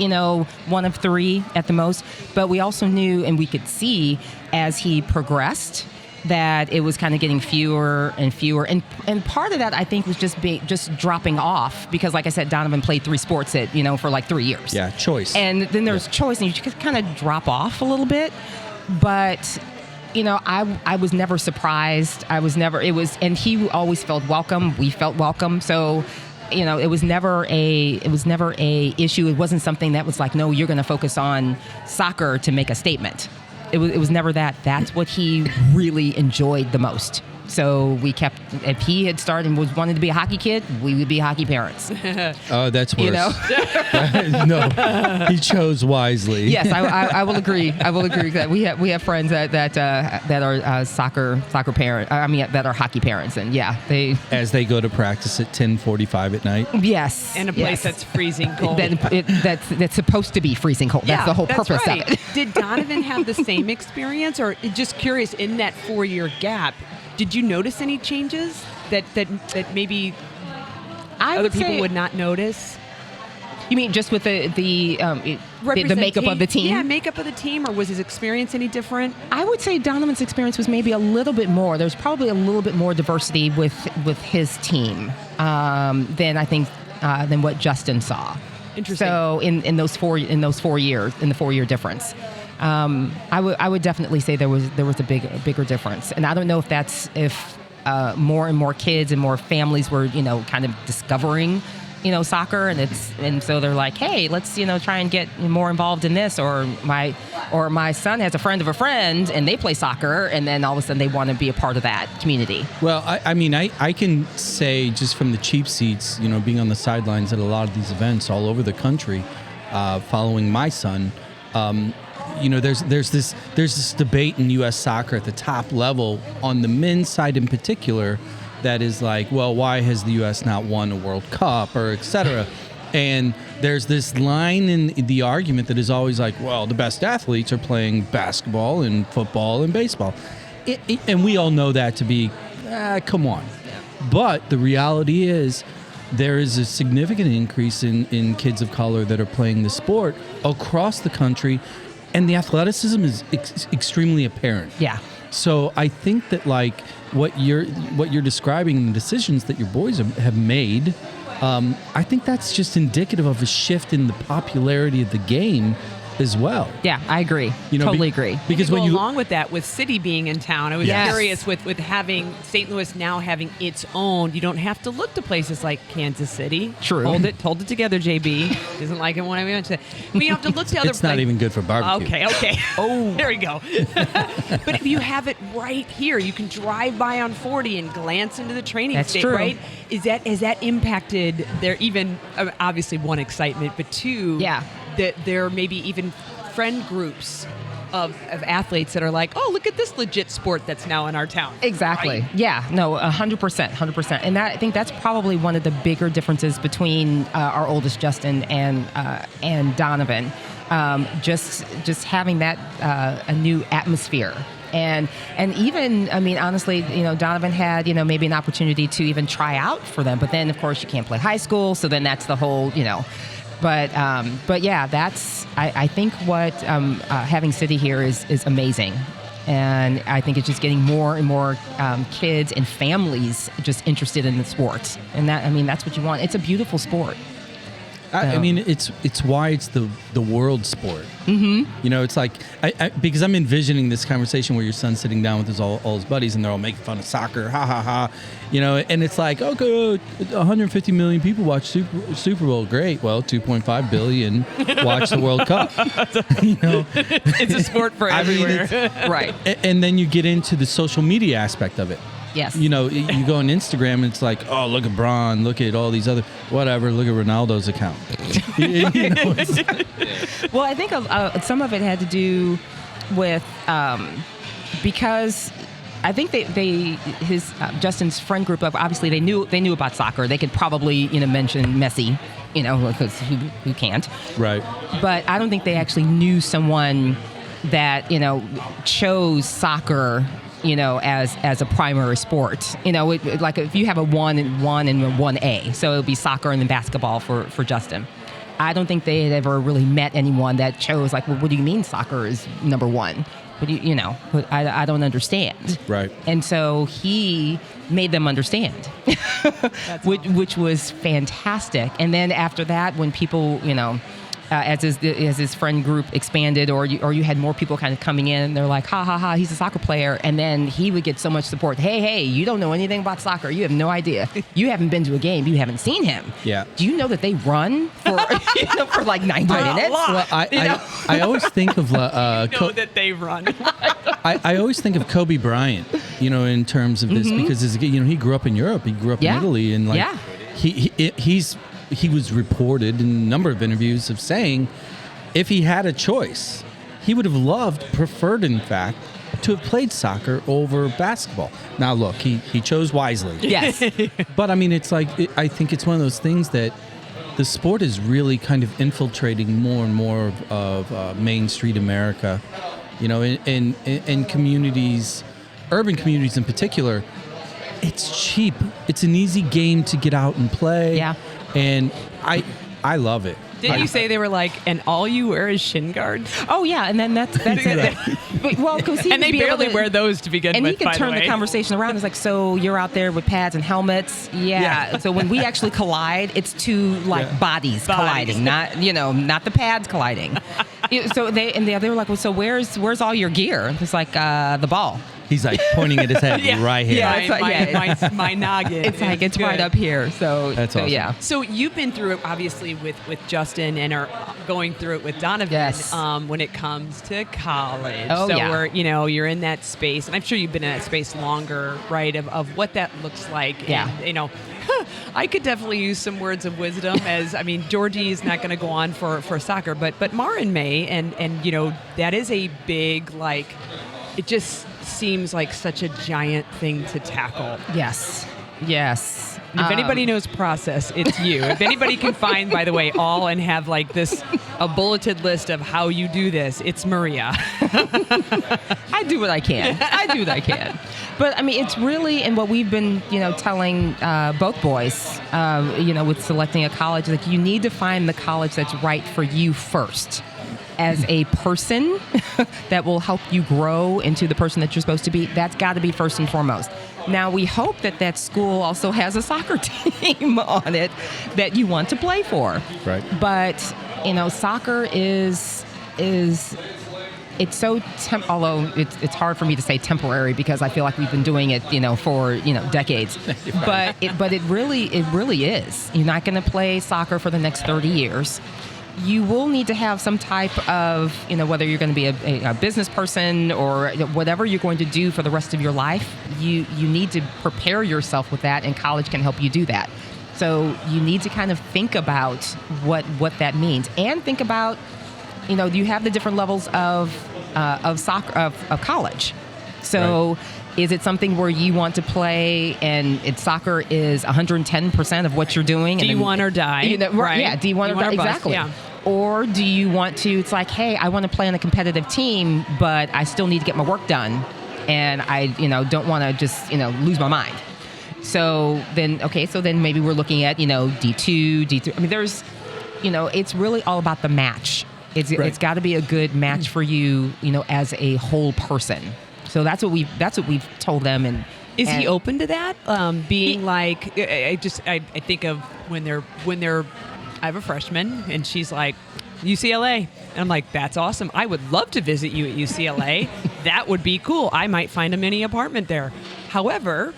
one of three at the most. But we also knew, and we could see as he progressed, that it was kind of getting fewer and fewer, and part of that I think was just dropping off, because like I said, Donovan played 3 sports for like 3 years. Yeah, choice. And then there's choice, and you just kind of drop off a little bit. But I was never surprised. And he always felt welcome. We felt welcome. So it was never a issue. It wasn't something that was like, no, you're going to focus on soccer to make a statement. It was never that. That's what he really enjoyed the most. So we kept, if he had started and wanted to be a hockey kid, we would be hockey parents. Oh, that's worse. No, he chose wisely. Yes, I will agree. I will agree that we have friends that are soccer parents. That are hockey parents, and as they go to practice at 10:45 at night. Yes, in a place that's freezing cold. That's supposed to be freezing cold. That's the whole purpose of it. Did Donovan have the same experience, or just curious, in that 4-year gap, did you notice any changes that maybe other people would not notice? You mean just with the makeup of the team? Yeah, makeup of the team, or was his experience any different? I would say Donovan's experience was maybe a little bit more. There's probably a little bit more diversity with his team than I think than what Justin saw. Interesting. So in those 4 years, in the 4-year difference. I would definitely say there was a bigger difference, and I don't know if more and more kids and more families were kind of discovering soccer, and so they're like, hey, let's try and get more involved in this, or my son has a friend of a friend and they play soccer, and then all of a sudden they want to be a part of that community. Well, I can say just from the cheap seats, being on the sidelines at a lot of these events all over the country, following my son. There's this debate in U.S. soccer at the top level on the men's side in particular that is like, well, why has the U.S. not won a World Cup, or et cetera? And there's this line in the argument that is always like, well, the best athletes are playing basketball and football and baseball. And we all know that to be, come on. But the reality is, there is a significant increase in kids of color that are playing the sport across the country, and the athleticism is extremely apparent. Yeah. So I think that what you're describing, the decisions that your boys have made, I think that's just indicative of a shift in the popularity of the game as well. Yeah, I agree. Totally agree. Because when you along with that, with City being in town, I was curious with having St. Louis now having its own. You don't have to look to places like Kansas City. True. Hold it together, JB. Doesn't like it when I mention it. But you don't have to look to other. It's not even good for barbecue. Okay. Oh, there we go. But if you have it right here, you can drive by on 40 and glance into the training state. True. Right? Has that impacted their even obviously one excitement, but two? Yeah. That there may be even friend groups of athletes that are like, oh, look at this legit sport that's now in our town. Exactly. Right? Yeah. No, 100%. And I think that's probably one of the bigger differences between our oldest Justin and Donovan. Just having that a new atmosphere. And even, honestly, Donovan had, maybe an opportunity to even try out for them. But then, of course, you can't play high school. So then that's the whole, But yeah, that's I think what having City here is amazing. And I think it's just getting more and more kids and families just interested in the sport. And that's what you want. It's a beautiful sport. I mean, it's why it's the world sport. Mm-hmm. You know, it's like because I'm envisioning this conversation where your son's sitting down with all his buddies and they're all making fun of soccer, ha ha ha. You know, and it's like, okay, 150 million people watch Super Bowl. Great. Well, 2.5 billion watch the World Cup. You know, it's a sport for everywhere. Right. And then you get into the social media aspect of it. Yes. You know, you go on Instagram and it's like, oh, look at Braun, look at all these other, whatever, look at Ronaldo's account. You know, well, I think some of it had to do with because I think Justin's friend group, obviously they knew about soccer. They could probably mention Messi, because who can't? Right. But I don't think they actually knew someone that chose soccer as a primary sport. Like if you have a 1 and 1A, so it would be soccer and then basketball for Justin. I don't think they had ever really met anyone that chose, like, well, what do you mean soccer is number one? What do I don't understand. Right. And so he made them understand, which was fantastic. And then after that, when people, as his friend group expanded, or you had more people kind of coming in, they're like, ha ha ha, he's a soccer player, and then he would get so much support. Hey, you don't know anything about soccer. You have no idea. You haven't been to a game. You haven't seen him. Yeah. Do you know that they run for for like 90 minutes? Well, I always think of that they run. I always think of Kobe Bryant, in terms of this, because he grew up in Europe. He grew up in Italy, and he was reported in a number of interviews of saying if he had a choice, he would have preferred, in fact, to have played soccer over basketball. Now, look, he chose wisely. Yes. But, I mean, it's like, I think it's one of those things that the sport is really kind of infiltrating more and more of Main Street America, in communities, urban communities in particular. It's cheap. It's an easy game to get out and play. Yeah. And I love it. Didn't you say they were like, and all you wear is shin guards? Oh yeah, and then that's it. But, well, because he and they barely wear those to begin with. And he could by turn the the conversation around. It's like, so you're out there with pads and helmets, yeah. So when we actually collide, it's two bodies colliding, not the pads colliding. So they were like, well, so where's all your gear? It's like the ball. He's like pointing at his head right here. Yeah, my noggin. It's like it's right up here. So that's awesome. Yeah. So you've been through it obviously with Justin and are going through it with Donovan. Yes. When it comes to college. Oh, so yeah. we're you're in that space, and I'm sure you've been in that space longer, right? Of what that looks like. Yeah. And, I could definitely use some words of wisdom. Georgie is not going to go on for soccer, but Marin may, and that is a big it just seems like such a giant thing to tackle. Yes. If anybody knows process, it's you. If anybody can find, by the way, and have a bulleted list of how you do this, it's Maria. I do what I can. But I mean, it's really, and what we've been, telling both boys, with selecting a college, like you need to find the college that's right for you first. As a person that will help you grow into the person that you're supposed to be, that's got to be first and foremost. Now, we hope that school also has a soccer team on it that you want to play for. Right. But, soccer is it's so although it's hard for me to say temporary because I feel like we've been doing it, for, decades. Right. But it really is. You're not going to play soccer for the next 30 years. You will need to have some type of, whether you're going to be a business person or whatever you're going to do for the rest of your life, you need to prepare yourself with that, and college can help you do that. So you need to kind of think about what that means, and think about, you have the different levels of soccer, of college. So. Right. Is it something where you want to play and soccer is 110% of what you're doing? D1 or die. Right? Yeah, D1 or die. Exactly. Yeah. Or do you want to, it's like, hey, I want to play on a competitive team, but I still need to get my work done. And I, don't want to just, lose my mind. So then maybe we're looking at, D2, D3. I mean, there's, it's really all about the match. It's got to be a good match for you, as a whole person. So that's what we've told them. And is he open to that? Being like, I think of when they're I have a freshman and she's like, UCLA. And I'm like, that's awesome. I would love to visit you at UCLA. That would be cool. I might find a mini apartment there. However,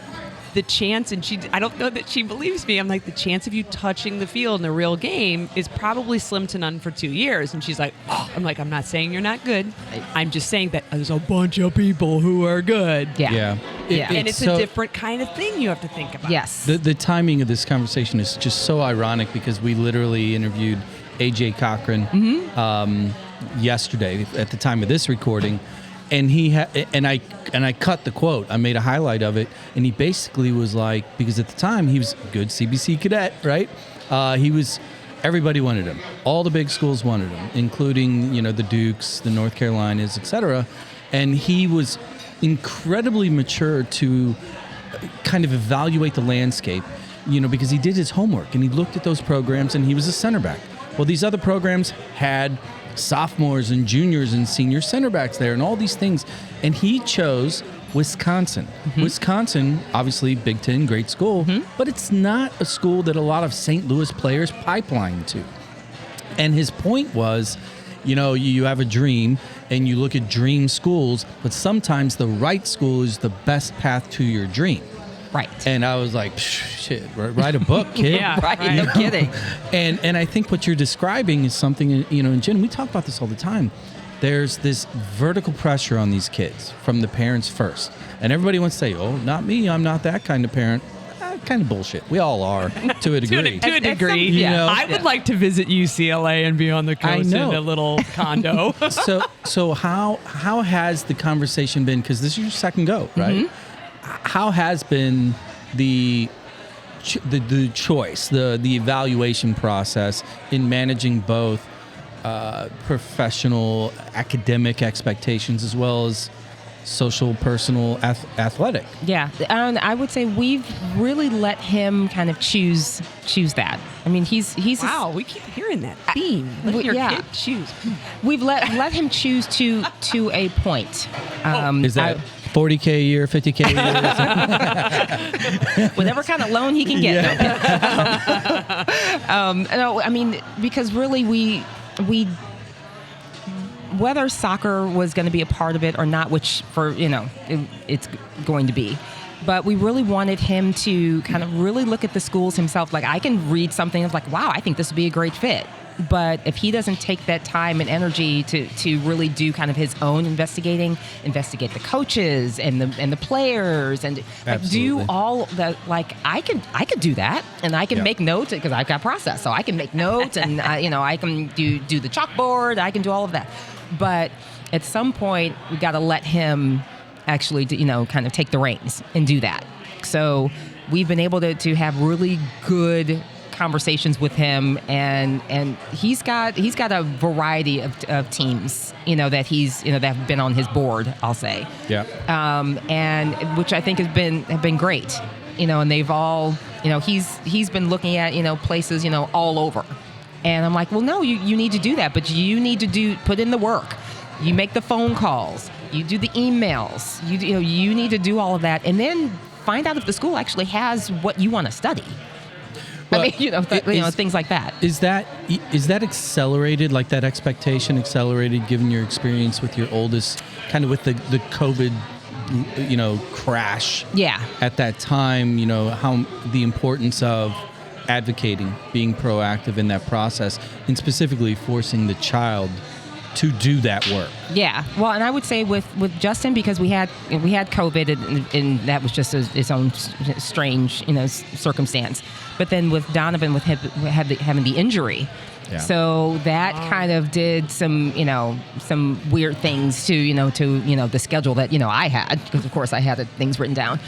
the chance, and I don't know that she believes me. I'm like, the chance of you touching the field in a real game is probably slim to none for 2 years. And she's like, oh. I'm like, I'm not saying you're not good. I'm just saying that there's a bunch of people who are good. Yeah. And it's a different kind of thing you have to think about. Yes. The timing of this conversation is just so ironic because we literally interviewed AJ Cochran yesterday at the time of this recording. And I cut the quote. I made a highlight of it, and he basically was like, because at the time he was a good CBC cadet, right? Everybody wanted him. All the big schools wanted him, including the Dukes, the North Carolinas, etc. And he was incredibly mature to kind of evaluate the landscape, because he did his homework and he looked at those programs, and he was a center back. Well, these other programs had sophomores and juniors and senior center backs there and all these things. And he chose Wisconsin. Mm-hmm. Wisconsin, obviously Big Ten, great school, but it's not a school that a lot of St. Louis players pipeline to. And his point was, you have a dream and you look at dream schools, but sometimes the right school is the best path to your dream. Right. And I was like, shit, write a book, kid. Yeah, right. No kidding. And I think what you're describing is something, and Jen, we talk about this all the time. There's this vertical pressure on these kids from the parents first. And everybody wants to say, oh, not me, I'm not that kind of parent. Kind of bullshit. We all are, to a degree. to a degree. I would like to visit UCLA and be on the coast in a little condo. So how has the conversation been? Because this is your second go, right? Mm-hmm. How has been the choice, the evaluation process in managing both professional, academic expectations as well as social, personal, athletic? Yeah, I would say we've really let him kind of choose that. I mean, he's wow. We keep hearing that theme. Let your kid choose. We've let him choose to a point. Is that $40K a year, $50K a year? Whatever kind of loan he can get. No, I mean, because really we whether soccer was going to be a part of it or not, which it's going to be. But we really wanted him to kind of really look at the schools himself. Like, I can read something of like, wow, I think this would be a great fit. But if he doesn't take that time and energy to really do kind of his own investigate the coaches and the players and do all that, like I could do that, and I can make notes because I've got process, so I can make notes and I can do the chalkboard, I can do all of that. But at some point we got to let him actually kind of take the reins and do that. So we've been able to have really good conversations with him, and he's got a variety of teams that he's that have been on his board, I'll say, and which I think have been great, and they've all he's been looking at places all over, and I'm like, well, no, you need to do that, but you need to put in the work, you make the phone calls, you do the emails, you need to do all of that, and then find out if the school actually has what you want to study. Well, I mean, things like that. Is that accelerated, like that expectation accelerated, given your experience with your oldest, kind of with the COVID, crash? Yeah. At that time, how the importance of advocating, being proactive in that process, and specifically forcing the child to do that work. Yeah. Well, and I would say with Justin, because we had COVID and that was just its own strange, circumstance. But then with Donovan, with him having the injury, so that kind of did some weird things to the schedule that I had, because of course I had things written down.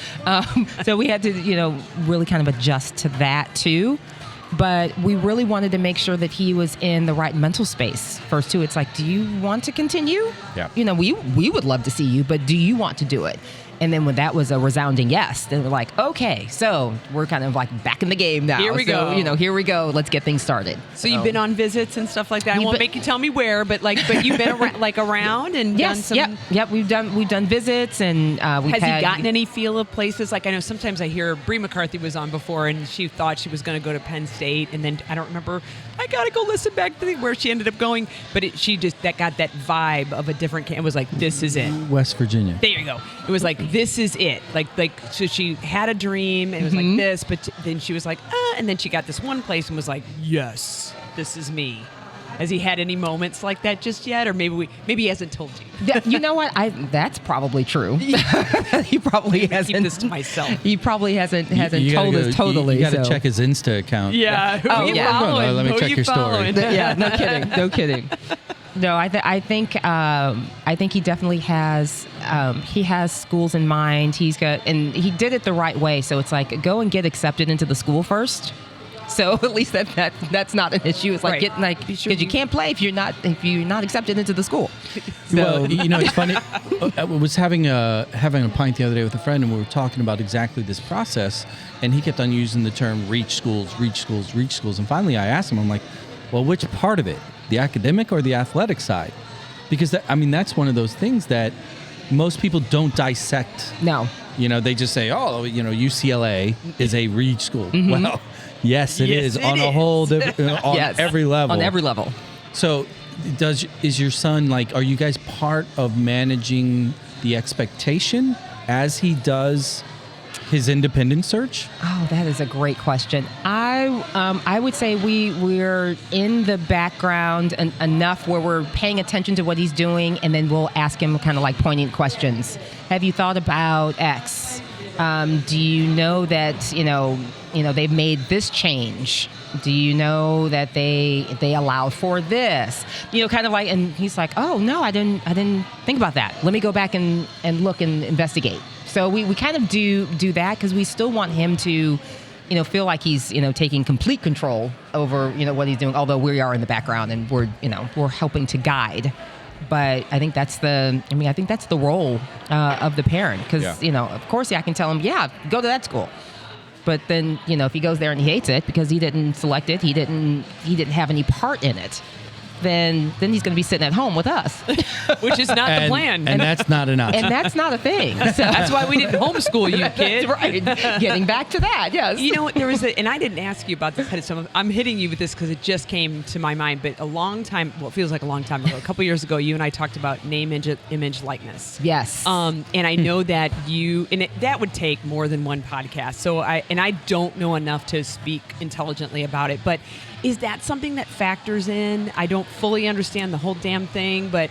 So we had to really kind of adjust to that too. But we really wanted to make sure that he was in the right mental space first too. It's like, do you want to continue? Yeah. We would love to see you, but do you want to do it? And then when that was a resounding yes, then we're like, okay, so we're kind of like back in the game now. Here we go. Here we go. Let's get things started. So you've been on visits and stuff like that. I We've won't been- make you tell me where, but you've been around and done Yes, some. yep. We've done visits, and we've Has had. he gotten any feel of places? Like I know sometimes I hear Bree McCarthy was on before, and she thought she was going to go to Penn State, and then I don't remember. I gotta go listen back to where she ended up going, but she just got that vibe of a different. It was like, this is it. West Virginia. There you go. It was like, this is it. Like so she had a dream, and it was like this, but then she was like, and then she got this one place and was like, yes, this is me. Has he had any moments like that just yet, or maybe he hasn't told you? Yeah, you know what? That's probably true. He probably hasn't. Keep this to myself. He probably hasn't You told gotta us totally. You got to so. check his Insta account. Yeah. Who Oh, you yeah. following? Let me Who check you your story. following? Yeah, no kidding. No kidding. No, I think he definitely has. He has schools in mind. And he did it the right way. So it's like, go and get accepted into the school first. So at least that's not an issue. It's like Right. because you can't play if you're not accepted into the school. So, Well, it's funny. I was having a pint the other day with a friend, and we were talking about exactly this process. And he kept on using the term reach schools. And finally, I asked him, I'm like, well, which part of it, the academic or the athletic side? Because that's one of those things that most people don't dissect. no. They just say, UCLA is a reach school. Well, yes, it Yes, is it on a is. whole on Yes. every level. On every level. So, is your son are you guys part of managing the expectation as he does his independent search? Oh, that is a great question. I would say we're in the background enough where we're paying attention to what he's doing, and then we'll ask him kind of like poignant questions. Have you thought about X? Do you know that they've made this change? Do you know that they allow for this? Kind of like, and he's like, oh no, I didn't think about that. Let me go back and look and investigate. So we kind of do that because we still want him to, feel like he's, taking complete control over, what he's doing. Although we are in the background and we're helping to guide. But I think that's the role of the parent because, of course, I can tell him, yeah, go to that school. But then, if he goes there and he hates it because he didn't select it, he didn't have any part in it, then he's going to be sitting at home with us. Which is not the plan. And that's not an option. And that's not a thing. So. That's why we didn't homeschool you, kid. Right. Getting back to that, yes. There was and I didn't ask you about this. I'm hitting you with this because it just came to my mind. But a long time, well, it feels like a long time ago, a couple years ago, you and I talked about name, image, likeness. Yes. And I know that that would take more than one podcast. So I don't know enough to speak intelligently about it. But is that something that factors in? I don't fully understand the whole damn thing, but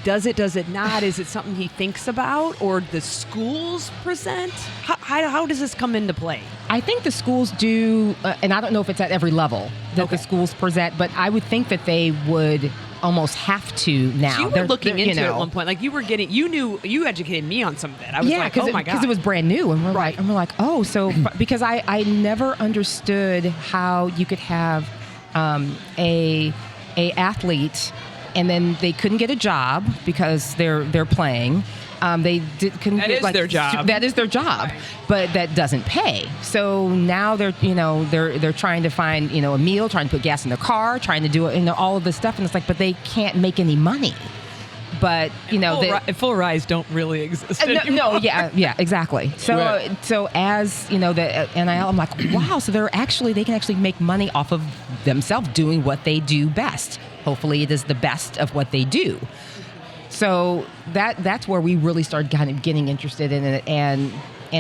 does it not? Is it something he thinks about, or the schools present? How does this come into play? I think the schools do, and I don't know if it's at every level that the schools present, but I would think that they would almost have to now. So you were looking into it at one point, like you educated me on some of it. I was like, oh my god, because it was brand new, and we're like, oh, so because I never understood how you could have a athlete, and then they couldn't get a job because they're playing. Couldn't that get, is their job. That is their job, Right. but that doesn't pay. So now they're trying to find a meal, trying to put gas in their car, trying to do all of this stuff, and it's like, but they can't make any money. But full rides don't really exist anymore. no, yeah, exactly. So Right. so as the NIL, I'm like, wow. So they can actually make money off of themselves doing what they do best. Hopefully, it is the best of what they do. So that's where we really started kind of getting interested in it, and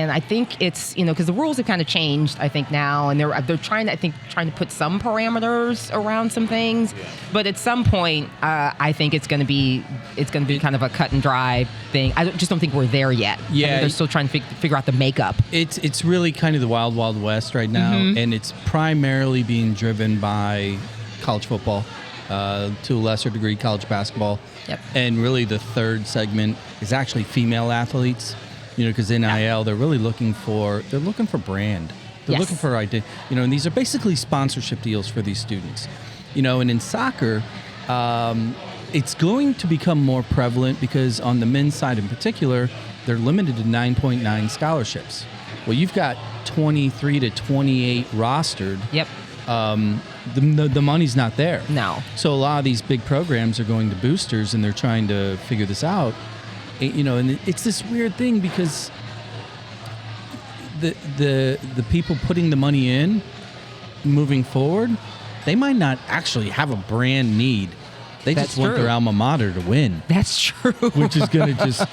I think it's because the rules have kind of changed, I think now, and they're trying to put some parameters around some things, but at some point I think it's going to be kind of a cut and dry thing. I just don't think we're there yet. Yeah. I think they're still trying to figure out the makeup. It's really kind of the wild, wild west right now, and it's primarily being driven by college football, to a lesser degree college basketball. Yep. And really the third segment is actually female athletes, because NIL, they're really looking for brand. They're Yes. looking for idea, and these are basically sponsorship deals for these students. And in soccer, it's going to become more prevalent because on the men's side in particular, they're limited to 9.9 scholarships. Well, you've got 23 to 28 rostered. Yep. The money's not there. No. So a lot of these big programs are going to boosters, and they're trying to figure this out. And it's this weird thing because the people putting the money in, moving forward, they might not actually have a brand need. They That's just want true. their alma mater to win. That's true. Which is going to just,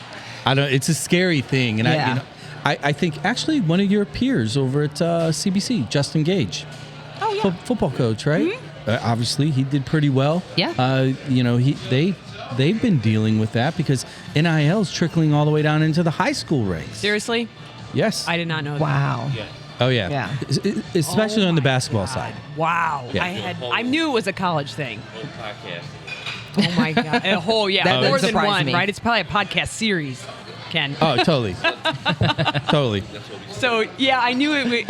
it's a scary thing. And Yeah. I think actually one of your peers over at CBC, Justin Gage, Oh, yeah. football coach, right? Mm-hmm. Obviously, he did pretty well. Yeah. They've been dealing with that because NIL is trickling all the way down into the high school ranks. Seriously? Yes. I did not know that. Wow. Oh yeah. Yeah. Especially Oh on the my basketball God. side. Wow. Yeah. I knew it was a college thing. Podcast. Oh my God. A whole, yeah, That more doesn't than surprise one, me. right? It's probably a podcast series, Ken. Oh, totally. Totally. So yeah, I knew it.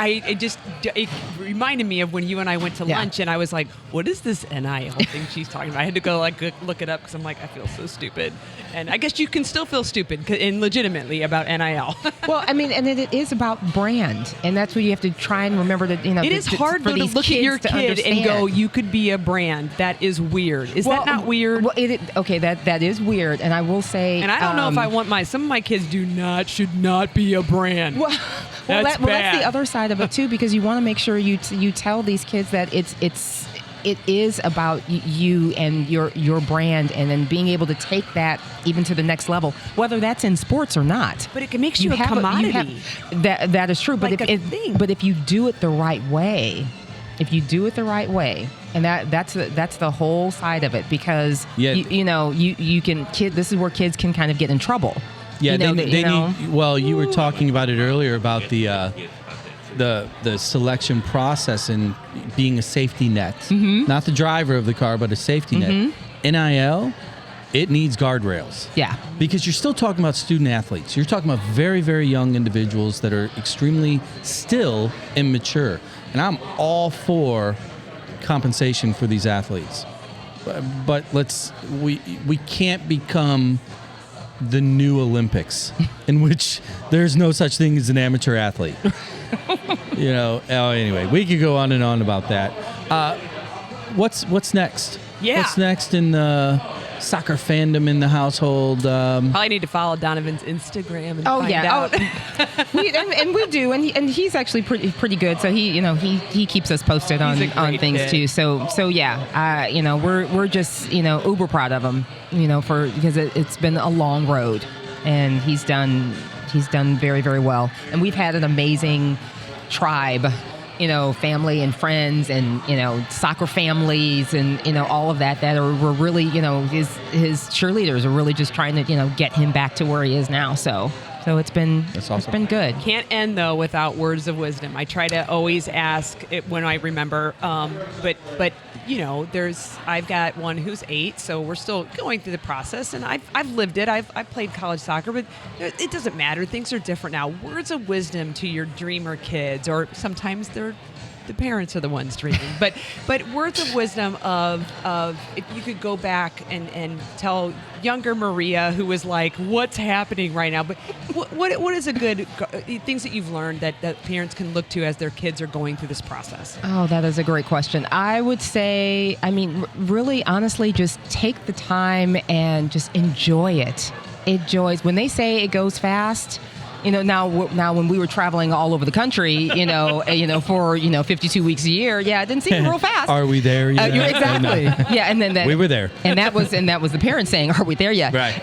It reminded me of when you and I went to Yeah. lunch, and I was like, "What is this NIL thing she's talking about?" I had to go look it up because I'm like, I feel so stupid. And I guess you can still feel stupid and legitimately about NIL. Well, I mean, and it is about brand, and that's what you have to try and remember to, It is hard for though to these look at kids your to kid and go, understand. "You could be a brand." That is weird. Is that not weird? Well, okay, that is weird, and I will say, And I don't know if I want some of my kids should not be a brand. Well, That's that's bad. the other side of it too, because you want to make sure you tell these kids that it is about you and your brand, and then being able to take that even to the next level, whether that's in sports or not. But it makes you a have commodity. That is true. Like But a thing. but if you do it the right way, and that's the whole side of it, because Yeah. you can this is where kids can kind of get in trouble. Yeah, You know, they need. Well, you were talking about it earlier about the selection process and being a safety net, not the driver of the car, but a safety net. NIL, it needs guardrails. Yeah. Because you're still talking about student athletes. You're talking about very, very young individuals that are extremely still immature. And I'm all for compensation for these athletes. But we can't become the new Olympics in which there's no such thing as an amateur athlete. Anyway, we could go on and on about that. What's next? Yeah. What's next in the soccer fandom in the household? Probably need to follow Donovan's Instagram and Oh find yeah, out. we do, and he's actually pretty good. So he keeps us posted on He's a great things kid. too. So yeah, we're just uber proud of him, because it's been a long road, and he's done very, very well, and we've had an amazing tribe. Family and friends, and soccer families, and all of that were really, his cheerleaders are really just trying to get him back to where he is now. So it's been That's awesome. It's been good. Can't end though without words of wisdom. I try to always ask it when I remember, but I've got one who's 8, so we're still going through the process, and I've lived it. I've played college soccer, but it doesn't matter. Things are different now. Words of wisdom to your dreamer kids, or sometimes they're the parents are the ones dreaming, but words of wisdom of if you could go back and tell younger Maria, who was like, what's happening right now, but what is a good things that you've learned that parents can look to as their kids are going through this process? Oh, that is a great question. I would say, really, honestly, just take the time and just enjoy it. When they say it goes fast. Now when we were traveling all over the country, for 52 weeks a year, it didn't seem real fast. Are we there yet? Exactly. Yeah, and then we were there, and that was the parents saying, "Are we there yet?" Right.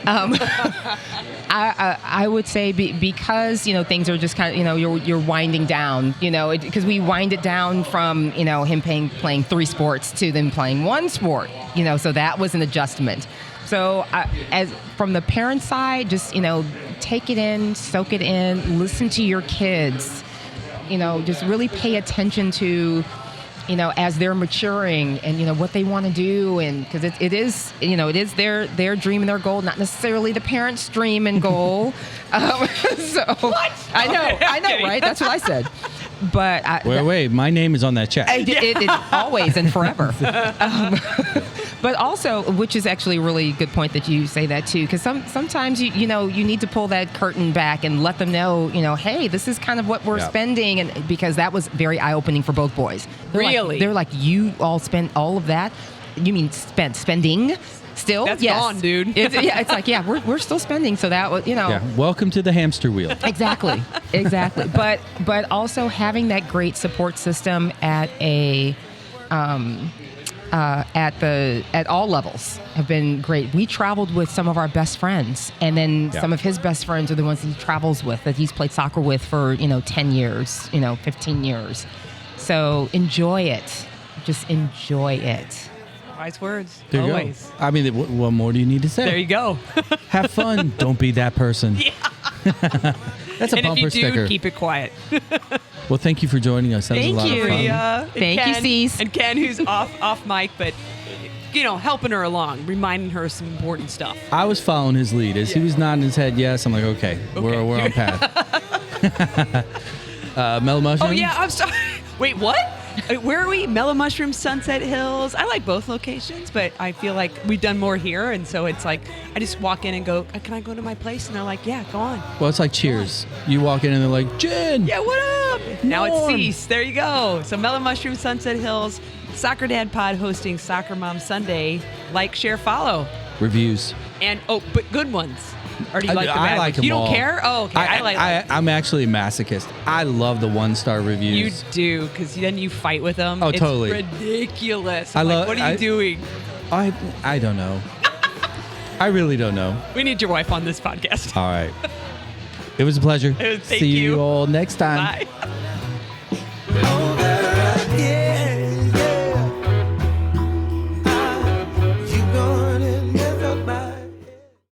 I would say because things are just kind of you're winding down, because we wind it down from him playing 3 sports to them playing 1 sport, so that was an adjustment. So as from the parent side, just take it in, soak it in, listen to your kids, just really pay attention to as they're maturing and what they want to do, and because it is their dream and their goal, not necessarily the parents' dream and goal. So What? I know, right? That's what I said. Wait, my name is on that check. It always and forever. But also, which is actually a really good point that you say that too, because sometimes you need to pull that curtain back and let them know, hey, this is kind of what we're spending, and because that was very eye opening for both boys. They're like, you all spend all of that. You mean spending? Still, that's yes. gone, dude. It's like we're still spending. So that was Welcome to the hamster wheel. Exactly. But also having that great support system at at all levels have been great. We traveled with some of our best friends, and then some of his best friends are the ones he travels with, that he's played soccer with for 10 years, 15 years. So enjoy it. Just enjoy it. Wise words. There you always. go. I mean, what more do you need to say? There you go. Have fun. Don't be that person. Yeah. That's a and bumper if you do, sticker. keep it quiet. Well, thank you for joining us. That was a lot of fun. Thank you, Siess. And Ken, who's off mic, but helping her along, reminding her of some important stuff. I was following his lead. As he was nodding his head yes, I'm like, okay. We're on path. Mellow Mushroom? Oh, yeah, I'm sorry. Wait, what? Where are we? Mellow Mushroom, Sunset Hills. I like both locations, but I feel like we've done more here, and so it's like I just walk in and go, can I go to my place? And they're like, yeah, go on. Well, it's like Cheers. You walk in and they're like, Jen. Yeah, what up? Now it's Norm. Siess. There you go. So Mellow Mushroom, Sunset Hills, Soccer Dad Pod hosting Soccer Mom Sunday. Like, share, follow. Reviews. And, but good ones. Or do you like the I bad like ones? them You don't all. care? Oh, okay. I'm actually a masochist. I love the 1-star You reviews. do, because then you fight with them. Oh, it's totally. ridiculous. I I'm like, love- what are you doing? I don't know. I really don't know. We need your wife on this podcast. All right. It was a pleasure. Thank See you. you all next time. Bye.